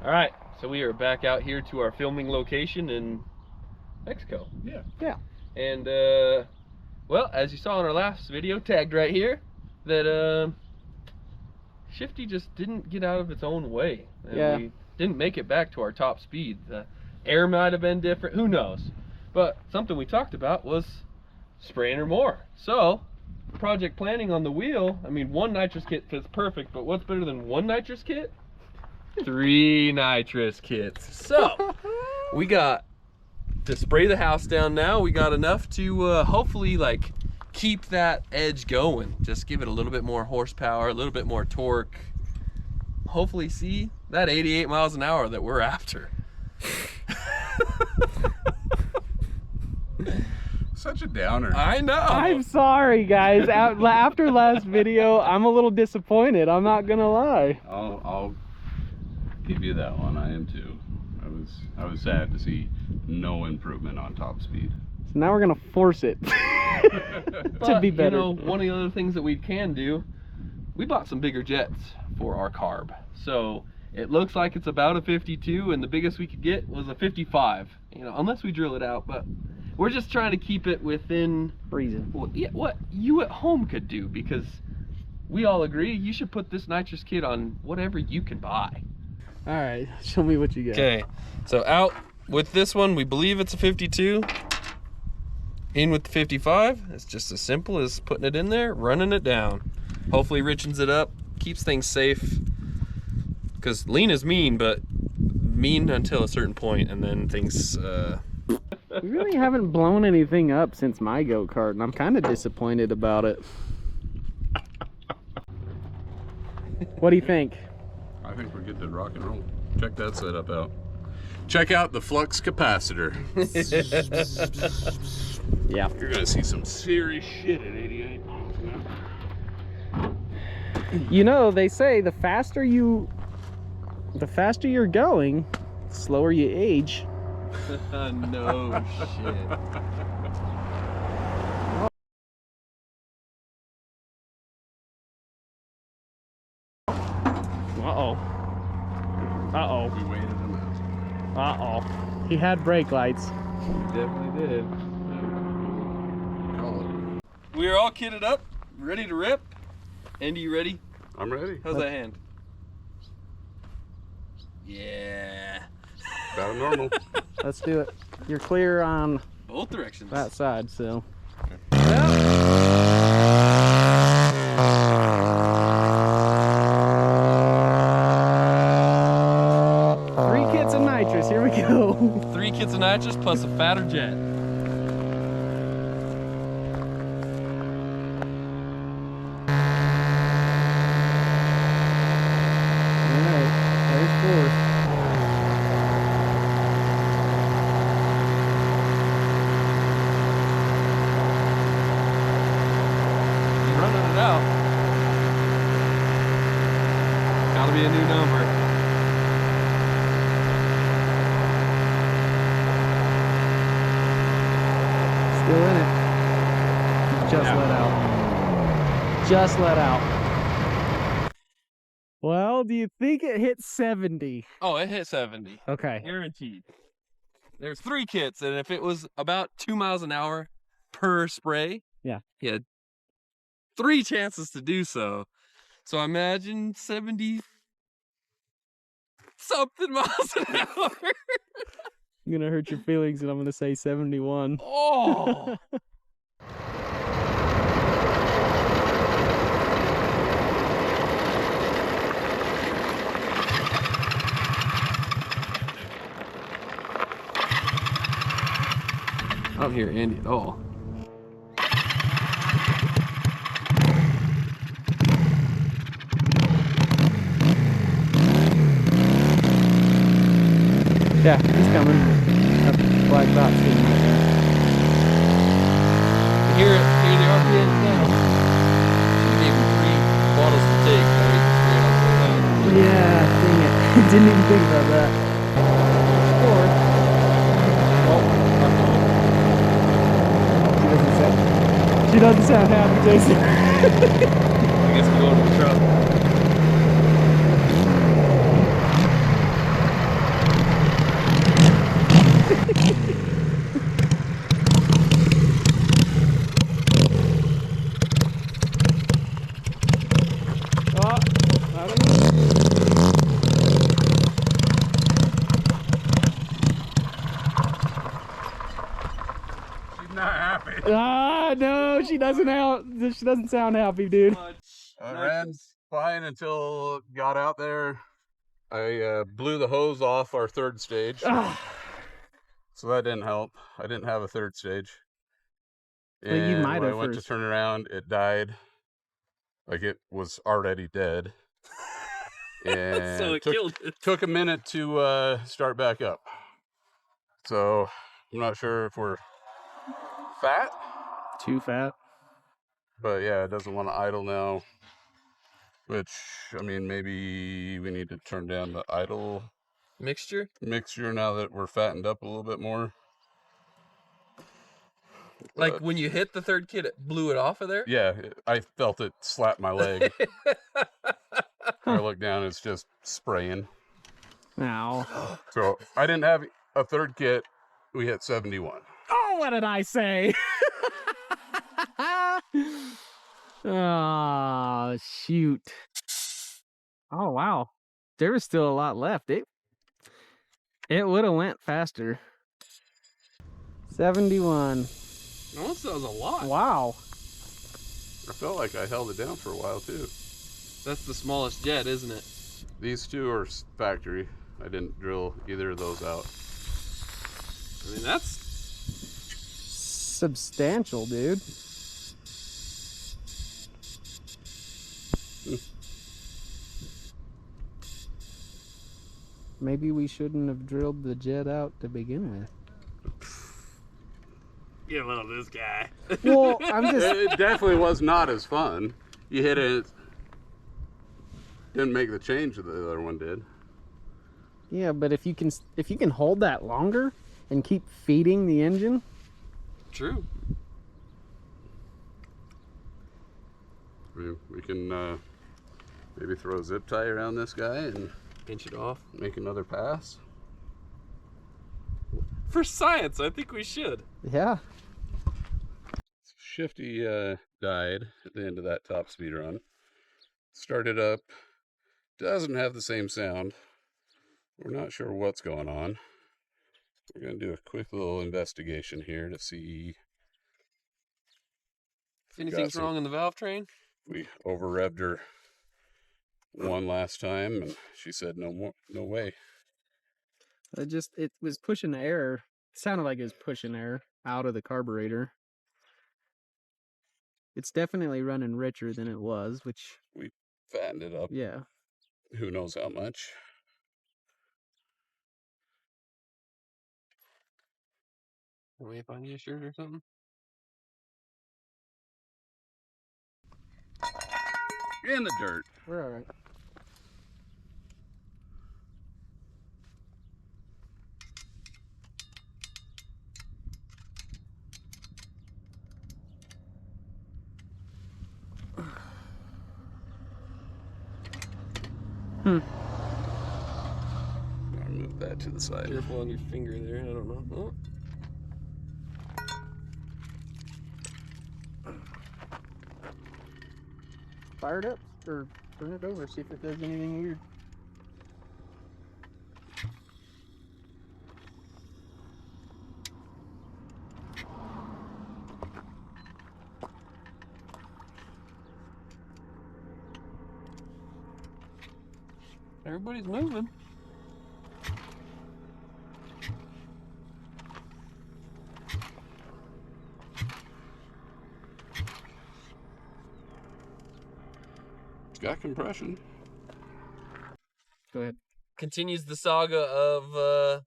All right, so we are back out here to our filming location in Mexico. Yeah. And well, as you saw in our last video, tagged right here, that Shifty just didn't get out of its own way. And we didn't make it back to our top speed. The air might have been different, who knows? But something we talked about was spraying her more. So, project planning on the wheel, I mean, one nitrous kit fits perfect, but what's better than one nitrous kit? 3 nitrous kits. So, we got to spray the house down now. We got enough to hopefully like keep that edge going. Just give it a little bit more horsepower, a little bit more torque. Hopefully see that 88 miles an hour that we're after. Such a downer. I know. I'm sorry, guys. After last video, I'm a little disappointed. I'm not gonna lie. I'll give you that one. I am too. I was sad to see no improvement on top speed. So now we're gonna force it to be better. You know, one of the other things that we can do, we bought some bigger jets for our carb. So it looks like it's about a 52, and the biggest we could get was a 55. You know, unless we drill it out, but we're just trying to keep it within reason. What you at home could do, because we all agree you should put this nitrous kit on whatever you can buy. All right, show me what you got. Okay, so out with this one, we believe it's a 52. In with the 55, it's just as simple as putting it in there, running it down. Hopefully richens it up, keeps things safe. Because lean is mean, but mean until a certain point, and then things... We really haven't blown anything up since my go-kart, and I'm kind of disappointed about it. What do you think? I think we're good to rock and roll. Check that setup out. Check out the flux capacitor. Yeah. You're gonna see some serious shit at 88. You know, they say the faster you're going, the slower you age. No shit. Uh-oh. Uh-oh. We waited him out. Uh-oh. He had brake lights. You definitely did. Call it. We are all kitted up, ready to rip. Andy, you ready? I'm ready. How's that hand? Yeah. About normal. Let's do it. You're clear on Both directions. that side, so. Three kits of nitrous, here we go. 3 kits of nitrous plus a fatter jet. Alright, there's 4. Running it out. Gotta be a new number. Still in it. Just let out. Just let out. Well, do you think it hit 70? Oh, it hit 70. Okay. Guaranteed. There's 3 kits, and if it was about 2 miles an hour per spray, Yeah. he had 3 chances to do so. So I imagine 70 something miles an hour. I'm gonna hurt your feelings and I'm gonna say 71. Oh. I don't hear Andy at all. Yeah, he's coming. That black dot's getting right there. Hear the RPMs now. She gave him 3 bottles to take. That way he can spray it all the way down. Yeah, dang it. Didn't even think about that. Or, she doesn't sound happy, Jason. I guess we're going to the truck. No, she doesn't sound happy, dude. I ran fine until got out there. I blew the hose off our third stage. So that didn't help. I didn't have a third stage. Well, you And might when I have went to first. turn around, it died. Like it was already dead. And So it killed it. Took a minute to start back up. So I'm not sure if we're fat. Too fat. But yeah, it doesn't want to idle now. Which, I mean, maybe we need to turn down the idle mixture now that we're fattened up a little bit more. Like when you hit the third kid, it blew it off of there? Yeah, I felt it slap my leg. I look down, it's just spraying. Ow. So I didn't have a third kit. We hit 71. Oh, what did I say? Oh, shoot. Oh, wow. There was still a lot left. It would have went faster. 71. Almost that was a lot. Wow. I felt like I held it down for a while too. That's the smallest jet, isn't it? These two are factory. I didn't drill either of those out. I mean, that's substantial, dude. Maybe we shouldn't have drilled the jet out to begin with. You love this guy. Well, I'm just... It definitely was not as fun. You hit it, didn't make the change that the other one did. Yeah, but if you can hold that longer and keep feeding the engine. True. We can maybe throw a zip tie around this guy and pinch it off. Make another pass. For science, I think we should. Yeah. Shifty died at the end of that top speed run. Started up. Doesn't have the same sound. We're not sure what's going on. We're going to do a quick little investigation here to see if anything's wrong in the valve train. We over revved her one last time and she said no way. It was pushing air. It sounded like it was pushing air out of the carburetor. It's definitely running richer than it was, which we fattened it up. Yeah. Who knows how much. Can we find you a shirt or something? In the dirt. We're all right. I'll move that to the side. Careful on your finger there. I don't know. Oh. Fire it up or turn it over, see if it does anything weird. Everybody's moving. It's got compression. Go ahead. Continues the saga of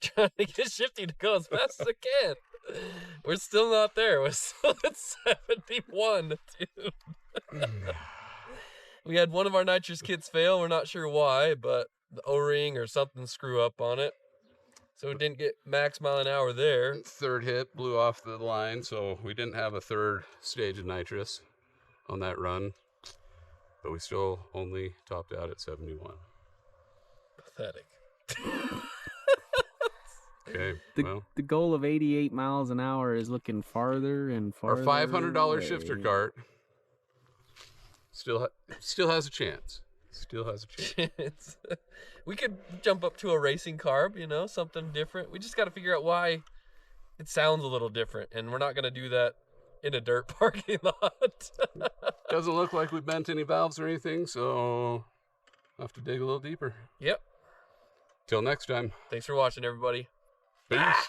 trying to get Shifty to go as fast as it can. We're still not there. We're still at 71, dude. We had one of our nitrous kits fail. We're not sure why, but the O-ring or something screw up on it. So it didn't get max mile an hour there. Third hit blew off the line, so we didn't have a third stage of nitrous on that run. But we still only topped out at 71. Pathetic. Okay, the goal of 88 miles an hour is looking farther and farther. Our $500 shifter cart still has a chance. Still has a chance. We could jump up to a racing carb, you know, something different. We just got to figure out why it sounds a little different, and we're not going to do that in a dirt parking lot. Doesn't look like we bent any valves or anything, so I'll have to dig a little deeper. Yep. Till next time. Thanks for watching, everybody. Peace.